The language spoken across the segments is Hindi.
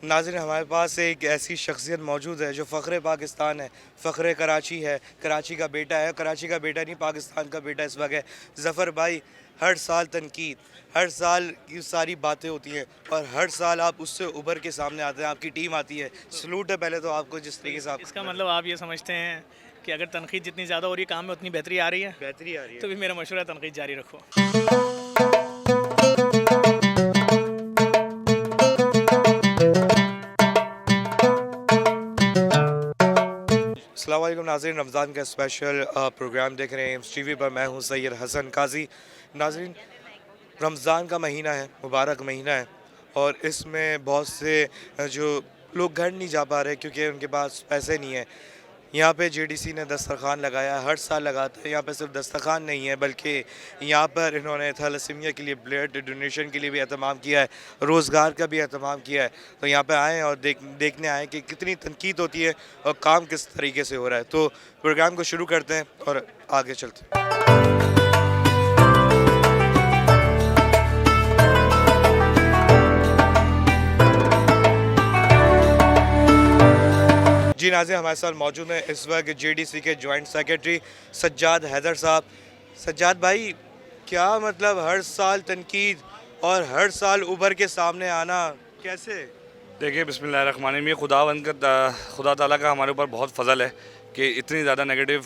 नाज़रीन, हमारे पास एक ऐसी शख्सियत मौजूद है जो फ़ख्र पाकिस्तान है, फ़ख्र कराची है, कराची का बेटा है, कराची का बेटा नहीं पाकिस्तान का बेटा इस वक्त है। ज़फ़र भाई, हर साल तनकीद, हर साल की सारी बातें होती हैं और हर साल आप उससे उभर के सामने आते हैं, आपकी टीम आती है। सलूट है पहले तो आपको, जिस तरीके से आप इसका मतलब आप ये समझते हैं कि अगर तनकीद जितनी ज़्यादा हो रही है काम में उतनी बेहतरी आ रही है, बेहतरी आ रही तो है। भी मेरा मशवरा है तनकीद जारी रखो। अस्सलाम वालेकुम नाज़रीन, रमज़ान का स्पेशल प्रोग्राम देख रहे हैं एम्स टीवी पर। मैं हूँ सैयद हसन काजी। नाज़रीन, रमज़ान का महीना है, मुबारक महीना है और इसमें बहुत से जो लोग घर नहीं जा पा रहे क्योंकि उनके पास पैसे नहीं है। यहाँ पे जेडीसी ने दस्तरखान लगाया, हर साल लगाता है। यहाँ पे सिर्फ दस्तरखान नहीं है बल्कि यहाँ पर इन्होंने थैलेसीमिया के लिए ब्लड डोनेशन के लिए भी एहतमाम किया है, रोज़गार का भी एहतमाम किया है। तो यहाँ पे आएँ और देखने आएँ कि कितनी तनकीद होती है और काम किस तरीके से हो रहा है। तो प्रोग्राम को शुरू करते हैं और आगे चलते हैं। जी नाज़रीन, हमारे साथ मौजूद हैं इस वक्त जेडीसी के जॉइंट सेक्रेटरी सज्जाद हैदर साहब। सज्जाद भाई, क्या मतलब हर साल तनकीद और हर साल उभर के सामने आना कैसे? देखिए, बिस्मिल्लाहिर्रहमानिर्रहीम, ये खुदा ताला का हमारे ऊपर बहुत फ़ज़ल है कि इतनी ज़्यादा नेगेटिव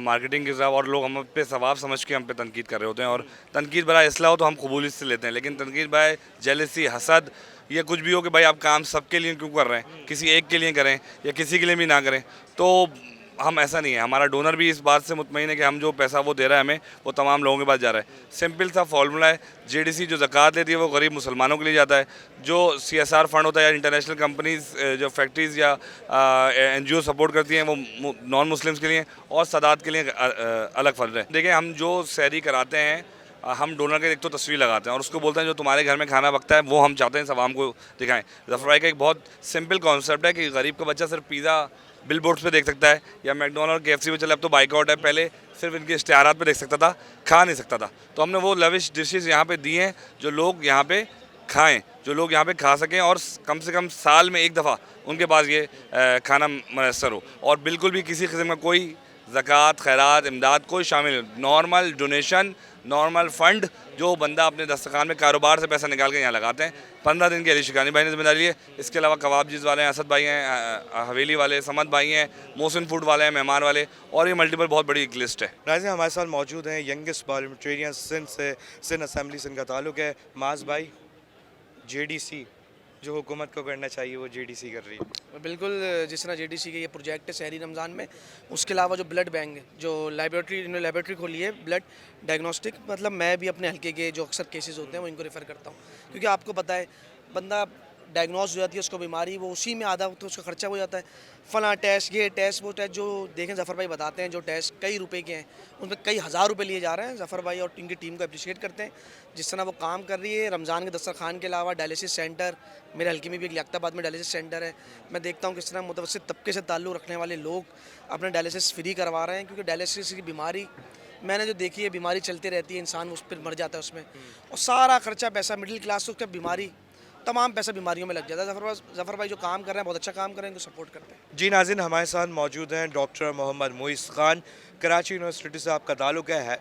मार्केटिंग के साथ और लोग हम पे सवाब समझ के हम पे तनकीद कर रहे होते हैं। और तनकीद बरा इसलाह हो तो हम कबूलियत से लेते हैं, लेकिन तनकीद बाय जेलसी, हसद, ये कुछ भी हो कि भाई आप काम सबके लिए क्यों कर रहे हैं, किसी एक के लिए करें या किसी के लिए भी ना करें, तो हम ऐसा नहीं है। हमारा डोनर भी इस बात से मुतमईन है कि हम जो पैसा वो दे रहा है हमें, वो तमाम लोगों के पास जा रहा है। सिंपल सा फार्मूला है, जेडीसी जो ज़कात लेती है वो गरीब मुसलमानों के लिए जाता है। जो सीएसआर फंड होता है या इंटरनेशनल कंपनीज जो फैक्ट्रीज़ या एनजीओ सपोर्ट करती हैं वो नॉन मुस्लिम्स के लिए और सादात के लिए अलग फंड है। देखिए, हम जो सैरी कराते हैं, हम डोनर के एक तो तस्वीर लगाते हैं और उसको बोलते हैं जो तुम्हारे घर में खाना पकता है वो हम चाहते हैं सब आवाम को दिखाएं। ज़फ़र भाई का एक बहुत सिंपल कॉन्सेप्ट है कि गरीब का बच्चा सिर्फ पिज़्ज़ा बिल बोर्ड्स पे देख सकता है या मैकडोनल्ड केएफसी पे, चले अब तो बाइकआउट है, पहले सिर्फ इनके इश्तिहारात पे देख सकता था, खा नहीं सकता था। तो हमने वो लविश डिशेज़ यहाँ पे दी हैं जो लोग यहाँ पे खाएं, जो लोग यहाँ पे खा सकें और कम से कम साल में एक दफ़ा उनके पास ये खाना मैसर हो। और बिल्कुल भी किसी किस्म का कोई ज़कात, खैरात, इमदाद कोई शामिल, नॉर्मल डोनेशन, नॉर्मल फ़ंड जो बंदा अपने दस्तरखान में कारोबार से पैसा निकाल के यहाँ लगाते हैं। 15 दिन की अली शिकानी भाई ने जिम्मेदारी है। इसके अलावा कबाबजीज़ वाले हैं, असद भाई हैं, हवेली वाले, समद भाई हैं, मोहसिन फूड वाले हैं, मेहमान वाले, और ये मल्टीपल बहुत बड़ी एक लिस्ट है। नाज़रीन, हमारे साथ मौजूद हैं यंगेस्ट पार्लियामेंटेरियन सिंध से, सिंध असम्बली सिंध का ताल्लुक़ है, माज भाई। जेडीसी जो हुकूमत को करना चाहिए वो जेडीसी कर रही है। बिल्कुल, जिस तरह जेडीसी के ये प्रोजेक्ट है शहरी रमज़ान में, उसके अलावा जो ब्लड बैंक जो इन्होंने लेबॉरेटरी खोली है ब्लड डायग्नोस्टिक, मतलब मैं भी अपने हल्के के जो अक्सर केसेस होते हैं वो इनको रेफ़र करता हूँ, क्योंकि आपको पता है बंदा डायग्नोज हो जाती है उसको बीमारी, वो उसी में आधा तो उसका खर्चा हो जाता है, फ़लाँ टेस्ट, ये टेस्ट, वो टेस्ट, जो देखें ज़फ़र भाई बताते हैं जो टेस्ट कई रुपए के हैं उनमें कई हज़ार रुपए लिए जा रहे हैं। ज़फ़र भाई और इनकी टीम को अप्रिशिएट करते हैं जिस तरह वो काम कर रही है। रमज़ान के दस्तरखान के अलावा डायलिसिस सेंटर, मेरे हल्के में भी एक लियाकताबाद में डायलिसिस सेंटर है। मैं देखता हूँ किस तरह मुतवस्सित तबके से ताल्लुक़ रखने वाले लोग अपना डायलिसिस फ्री करवा रहे हैं, क्योंकि डायलिसिस की बीमारी मैंने जो देखी है, बीमारी चलती रहती है, इंसान उस पर मर जाता है उसमें, और सारा खर्चा पैसा मिडिल क्लास को उसका बीमारी, तमाम पैसा बीमारियों में लग जाता है। ज़फ़र भाई जो काम कर रहे हैं बहुत अच्छा काम कर रहे हैं, इनको सपोर्ट करते हैं। जी नाज़रीन, हमारे साथ मौजूद हैं डॉक्टर मोहम्मद मुइस खान, कराची यूनिवर्सिटी से आपका ताल्लुक़ है,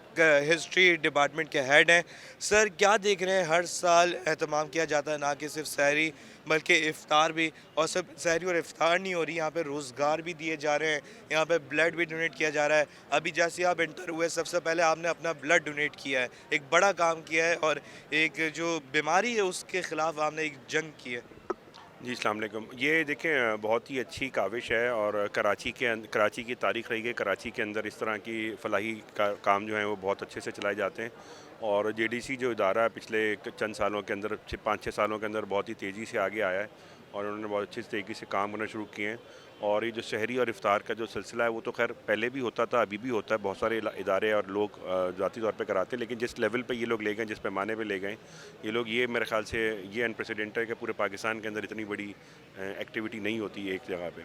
हिस्ट्री डिपार्टमेंट के हेड हैं। सर, क्या देख रहे हैं, हर साल एहतमाम किया जाता है, ना कि सिर्फ सहरी बल्कि इफ़्तार भी, और सिर्फ सहरी और इफ़्तार नहीं हो रही, यहाँ पे रोज़गार भी दिए जा रहे हैं, यहाँ पे ब्लड भी डोनेट किया जा रहा है। अभी जैसे आप इंटर हुए सबसे पहले आपने अपना ब्लड डोनेट किया है, एक बड़ा काम किया है और एक जो बीमारी है उसके ख़िलाफ़ आपने एक जंग की है। जी अस्सलाम वालेकुम। ये देखें, बहुत ही अच्छी काविश है और कराची की तारीख़ रही है। कराची के अंदर इस तरह की फलाही काम जो है वो बहुत अच्छे से चलाए जाते हैं और जेडीसी जो इदारा है पिछले चंद सालों के अंदर, 5-6 सालों के अंदर बहुत ही तेज़ी से आगे आया है और उन्होंने बहुत अच्छी तरीके से काम करना शुरू किए हैं। और ये जो शहरी और इफ्तार का जो सिलसिला है वो तो खैर पहले भी होता था, अभी भी होता है, बहुत सारे इदारे और लोग ज़ाती तौर पे कराते हैं, लेकिन जिस लेवल पे ये लोग ले गए, जिस पैमाने पे ले गए ये लोग, ये मेरे ख्याल से ये अनप्रेसिडेंटेड है कि पूरे पाकिस्तान के अंदर इतनी बड़ी एक्टिविटी नहीं होती है एक जगह पे।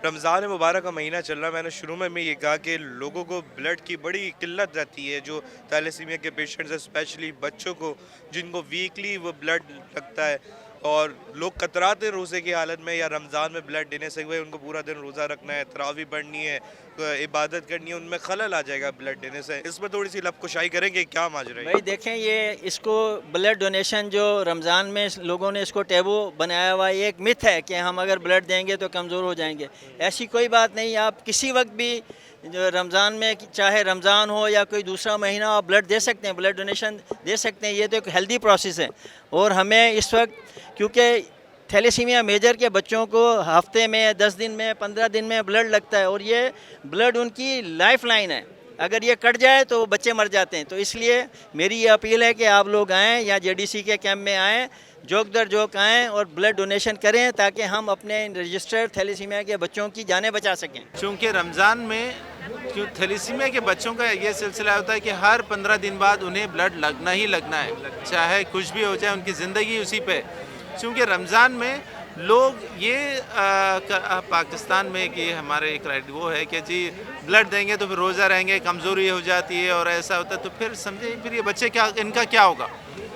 रमज़ान मुबारक का महीना चल रहा है। मैंने शुरू में ये कहा कि लोगों को ब्लड की बड़ी किल्लत रहती है, जो थैलेसीमिया के पेशेंट्स स्पेशली बच्चों को, जिनको वीकली वो ब्लड लगता है और लोग कतराते रोज़े की हालत में या रमज़ान में ब्लड देने से हुए उनको पूरा दिन रोज़ा रखना है, तरावी पढ़नी है, इबादत करनी है, उनमें खलल आ जाएगा ब्लड देने से। इस पर थोड़ी सी लबकुशाई करेंगे, क्या माजरा है? भाई देखें, ये इसको ब्लड डोनेशन जो रमज़ान में लोगों ने इसको टैबू बनाया हुआ है, ये एक मिथ है कि हम अगर ब्लड देंगे तो कमज़ोर हो जाएंगे। ऐसी कोई बात नहीं। आप किसी वक्त भी जो रमज़ान में, चाहे रमज़ान हो या कोई दूसरा महीना, आप ब्लड दे सकते हैं, ब्लड डोनेशन दे सकते हैं। ये तो एक हेल्दी प्रोसेस है। और हमें इस वक्त, क्योंकि थैलेसीमिया मेजर के बच्चों को हफ्ते में, 10 दिन में, 15 दिन में ब्लड लगता है और ये ब्लड उनकी लाइफ लाइन है। अगर ये कट जाए तो बच्चे मर जाते हैं। तो इसलिए मेरी ये अपील है कि आप लोग आएँ या JDC के कैंप में आएँ, जोक दर जोक आएँ और ब्लड डोनेशन करें, ताकि हम अपने रजिस्टर्ड थैलेसीमिया के बच्चों की जानें बचा सकें। चूँकि रमज़ान में जो थैलेसीमिया के बच्चों का ये सिलसिला होता है कि हर 15 दिन बाद उन्हें ब्लड लगना ही लगना है, चाहे कुछ भी हो जाए, उनकी ज़िंदगी उसी पे। चूँकि रमज़ान में लोग ये पाकिस्तान में कि हमारे एक राइट वो है कि जी ब्लड देंगे तो फिर रोज़ा रहेंगे, कमज़ोरी हो जाती है और ऐसा होता है, तो फिर समझे फिर ये बच्चे क्या, इनका क्या होगा?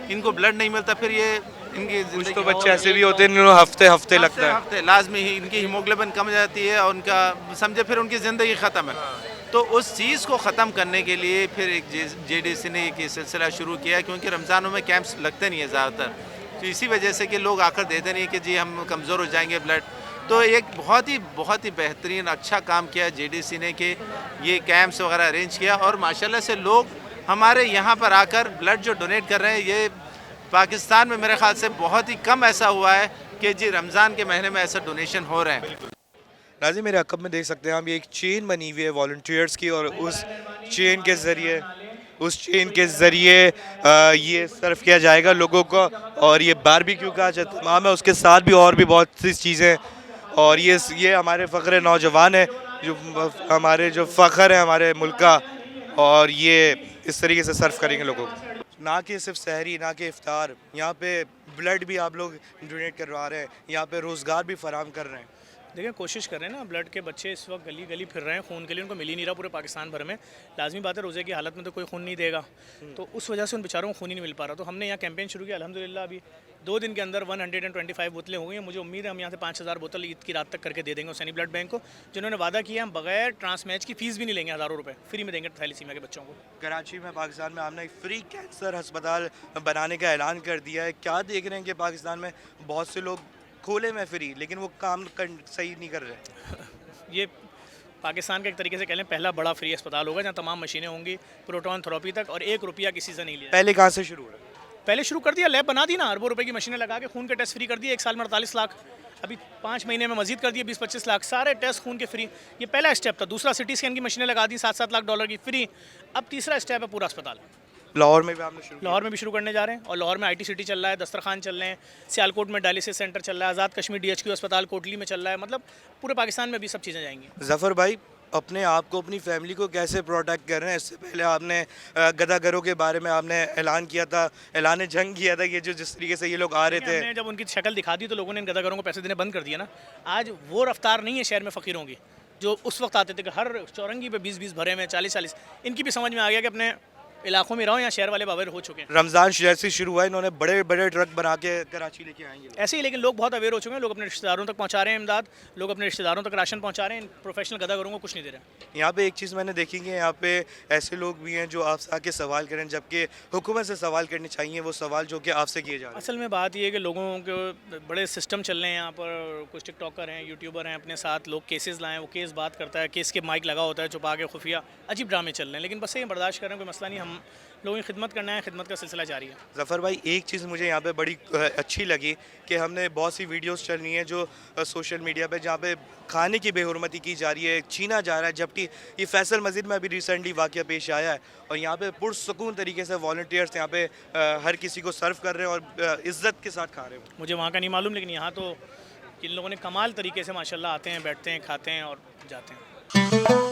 इनको ब्लड नहीं मिलता, फिर ये इनकी कुछ तो बच्चे ऐसे भी होते हैं जिन्हें हफ्ते हफ्ते लगता है। हफ्ते लाजमी ही इनकी हीमोग्लोबिन कम हो जाती है और उनका समझे फिर उनकी ज़िंदगी ख़त्म है। तो उस चीज़ को ख़त्म करने के लिए फिर एक JDC ने एक सिलसिला शुरू किया, क्योंकि रमज़ानों में कैंप्स लगते नहीं है ज़्यादातर, तो इसी वजह से कि लोग आकर देते नहीं कि जी हम कमज़ोर हो जाएंगे ब्लड। तो एक बहुत ही बेहतरीन अच्छा काम किया JDC ने कि ये कैंप्स वगैरह अरेंज किया और माशाल्लाह से लोग हमारे यहाँ पर आकर ब्लड जो डोनेट कर रहे हैं, ये पाकिस्तान में मेरे ख्याल से बहुत ही कम ऐसा हुआ है कि जी रमज़ान के महीने में ऐसा डोनेशन हो रहे हैं। नाज़रीन, मेरे अकब में देख सकते हैं हम, ये एक चेन बनी हुई है वॉलंटियर्स की और उस चेन के ज़रिए ये सर्व किया जाएगा लोगों को। और ये बारबेक्यू का जो तमाम है, उसके साथ भी और भी बहुत सी चीज़ें। और ये हमारे फ़ख्र नौजवान है, जो हमारे जो फ़ख्र है हमारे मुल्क का, और ये इस तरीके से सर्व करेंगे लोगों को। ना कि सिर्फ सहरी, ना कि इफ्तार, यहाँ पे ब्लड भी आप लोग डोनेट करवा रहे हैं, यहाँ पे रोज़गार भी फराहम कर रहे हैं। देखिए, कोशिश कर रहे हैं ना, ब्लड के बच्चे इस वक्त गली गली फिर रहे हैं, खून के लिए उनको मिल ही नहीं रहा पूरे पाकिस्तान भर में। लाजमी बात है, रोज़े की हालत में तो कोई खून नहीं देगा, तो उस वजह से उन बेचारों को खून ही नहीं मिल पा रहा। तो हमने यहाँ कैंपेन शुरू किया। अल्हम्दुलिल्लाह अभी 2 दिन के अंदर 125 बोतलें हो गई हैं। मुझे उम्मीद है हम यहाँ से 5000 बोतल ईद की रात तक करके दे देंगे हुसैनी ब्लड बैंक को, जिन्होंने वादा किया हम बगैर ट्रांस मैच की फ़ीस भी नहीं लेंगे, हज़ारों रुपये फ्री में देंगे थैलेसीमिया के बच्चों को। कराची में, पाकिस्तान में आपने एक फ्री कैंसर अस्पताल बनाने का ऐलान कर दिया है। क्या देख रहे हैं कि पाकिस्तान में बहुत से लोग खोले में फ्री, लेकिन वो काम सही नहीं कर रहे? ये पाकिस्तान का एक तरीके से कह लें पहला बड़ा फ्री अस्पताल होगा, जहाँ तमाम मशीनें होंगी प्रोटॉन थेरेपी तक, और 1 रुपया किसी से नहीं लिया। पहले कहाँ से शुरू हो रहा है? पहले शुरू कर दिया, लैब बना दी ना, अरबों रुपए की मशीनें लगा के खून के टेस्ट फ्री कर दिए। 1 साल में 48 लाख, अभी 5 महीने में मजीद कर दिए 20-25 लाख, सारे टेस्ट खून के फ्री। ये पहला स्टेप था। दूसरा, सिटी स्कैन की मशीनें लगा दी, 7-7 लाख डॉलर की फ्री। अब तीसरा स्टेप है पूरा अस्पताल। लाहौर में भी आपने शुरू? लाहौर में भी शुरू करने जा रहे हैं, और लाहौर में IT सिटी चल रहा है, दस्तरखान चल रहे हैं, सियालकोट में डायलिसिस सेंटर चल रहा है, आज़ाद कश्मीर DHQ अस्पताल कोटली में चल रहा है। मतलब पूरे पाकिस्तान में अभी सब चीज़ें जाएंगी। ज़फ़र भाई, अपने आप को, अपनी फैमिली को कैसे प्रोटेक्ट कर रहे हैं? इससे पहले आपने गदागरों के बारे में आपने ऐलान किया था, ऐलान जंग किया था, ये जो जिस तरीके से ये लोग आ रहे थे। हमने जब उनकी शक्ल दिखा दी तो लोगों ने इन गदागरों को पैसे देने बंद कर दिया ना। आज वो रफ्तार नहीं है शहर में फ़कीरों की, जो उस वक्त आते थे कि हर चौरंगी पे 20-20 भरे में, 40-40। इनकी भी समझ में आ गया कि अपने इलाकों में रहो, यहाँ शहर वाले बावर हो चुके हैं। रमज़ान जैसे शुरू हुआ, इन्होंने बड़े बड़े ट्रक बना के कराची लेके आएंगे ऐसे ही, लेकिन लोग बहुत अवेयर हो चुके हैं। लोग अपने रिश्तेदारों तक पहुँचा रहे हैं इमदाद, लोग अपने रिश्तेदारों तक राशन पहुँचा रहे हैं। प्रोफेशनल गदागरों को कुछ नहीं दे रहे। यहाँ पे एक चीज़ मैंने देखी कि यहाँ पे ऐसे लोग भी हैं जो आपसे आके सवाल करें, जबकि हुकूमत से सवाल करने चाहिए वो सवाल जो कि आपसे किए जा रहे हैं। असल में बात यह है कि लोगों के बड़े सिस्टम चल रहे हैं यहाँ पर। कुछ टिकटॉकर हैं, यूट्यूबर हैं, अपने साथ लोग केसेस लाएँ, वो केस बात करता है, केस के माइक लगा होता है, छुपा के खुफिया अजीब ड्रामे चल रहे हैं। लेकिन बस ये बर्दाश्त कर रहे हैं, कोई मसला नहीं। हम लोगों की खिदमत करना है, खिदमत का सिलसिला जारी है। ज़फ़र भाई, एक चीज़ मुझे यहाँ पे बड़ी अच्छी लगी कि हमने बहुत सी वीडियोस चल रही हैं जो सोशल मीडिया पे, जहाँ पे खाने की बेहुरमती की जा रही है, छीना जा रहा है, जबकि ये फैसल मस्जिद में अभी रिसेंटली वाक़या पेश आया है और यहाँ पे पुरसुकून तरीके से वॉलंटियर्स यहाँ पे हर किसी को सर्व कर रहे हैं और इज़्ज़त के साथ खा रहे हैं। मुझे वहाँ का नहीं मालूम, लेकिन यहाँ तो इन लोगों ने कमाल तरीके से माशाल्लाह आते हैं, बैठते हैं, खाते हैं और जाते हैं।